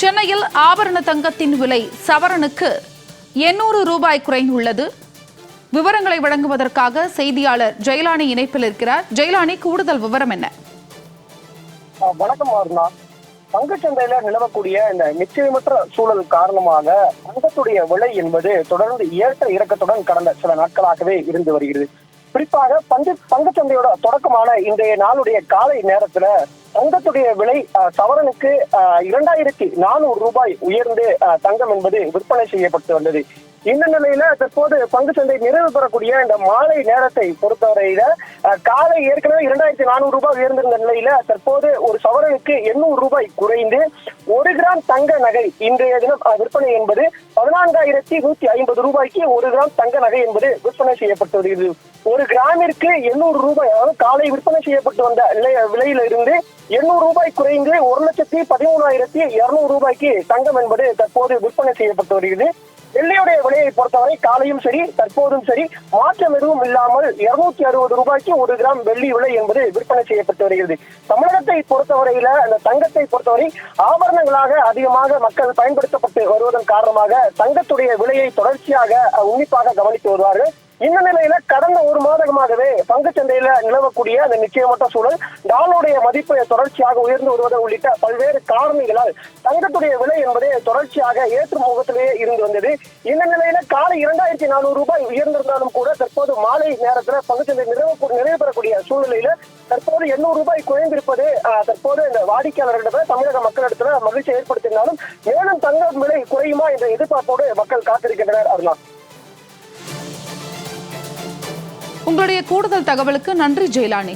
சென்னையில் ஆபரண தங்கத்தின் விலை சவரனுக்கு 800 ரூபாய் குறைந்துள்ளது. விவரங்களை வழங்குவதற்காக செய்தியாளர் ஜெயலானி இணைப்பில் இருக்கிறார். ஜெயலானி, கூடுதல் விவரம் என்ன? வணக்கம் அருணா. தங்கச்சந்தையில நிலவக்கூடிய இந்த நிச்சயமற்ற சூழல் காரணமாக தங்கத்துடைய விலை என்பது தொடர்ந்து ஏற்ற இறக்கத்துடன் கடந்த சில நாட்களாகவே இருந்து வருகிறது. குறிப்பாக தங்கச்சந்தையோட தொடக்கமான இன்றைய நாளுடைய காலை நேரத்துல தங்கத்துடைய விலை சவரனுக்கு 2400 ரூபாய் உயர்ந்து தங்கம் என்பது விற்பனை செய்யப்பட்டு வந்தது. இந்த நிலையில தற்போது பங்குச்சந்தை நிறைவு பெறக்கூடிய இந்த மாலை நேரத்தை பொறுத்தவரையில காலை ஏற்கனவே 2400 ரூபாய் உயர்ந்திருந்த நிலையில தற்போது ஒரு சவரனுக்கு 800 ரூபாய் குறைந்து 1 கிராம் தங்க நகை இன்றைய தினம் விற்பனை என்பது 14,150 ரூபாய்க்கு 1 கிராம் தங்க நகை என்பது விற்பனை செய்யப்பட்டு வருகிறது. 1 கிராமிற்கு 800 ரூபாய், அதாவது காலை விற்பனை செய்யப்பட்டு வந்த விலையில இருந்து 800 ரூபாய் குறைந்து 1,13,200 ரூபாய்க்கு தங்கம் என்பது தற்போது விற்பனை செய்யப்பட்டு வருகிறது. வெள்ளியுடைய விலையை பொறுத்தவரை காலையும் சரி தற்போதும் சரி மாற்றம் எதுவும் இல்லாமல் 260 ரூபாய்க்கு 1 கிராம் வெள்ளி விலை என்பது விற்பனை செய்யப்பட்டு வருகிறது. தமிழகத்தை பொறுத்தவரையில அந்த தங்கத்தை பொறுத்தவரை ஆபரணங்களாக அதிகமாக மக்கள் பயன்படுத்தப்பட்டு வருவதன் காரணமாக தங்கத்துடைய விலையை தொடர்ச்சியாக உன்னிப்பாக கவனித்து வருவார்கள். இந்த நிலையில கடந்த 1 மாதமாகவே பங்குச்சந்தையில நிலவக்கூடிய அந்த நிச்சயமற்ற சூழல், டாலருடைய மதிப்பு தொடர்ச்சியாக உயர்ந்து வருவது உள்ளிட்ட பல்வேறு காரணிகளால் தங்கத்துடைய விலை என்பது தொடர்ச்சியாக ஏற்று முகத்திலேயே இருந்து வந்தது. இந்த நிலையில காலை 2400 ரூபாய் உயர்ந்திருந்தாலும் கூட தற்போது மாலை நேரத்துல பங்குச்சந்தை நிறைவு பெறக்கூடிய சூழ்நிலையில தற்போது 800 ரூபாய் குறைந்திருப்பது தற்போது இந்த வாடிக்கையாளர்களிடம் தமிழக மக்களிடத்துல மகிழ்ச்சி ஏற்படுத்தினாலும் மேலும் தங்கம் விலை குறையுமா என்ற எதிர்பார்ப்போடு மக்கள் காத்திருக்கின்றனர். அருணா, உங்களுடைய கூடுதல் தகவலுக்கு நன்றி ஜெயலானி.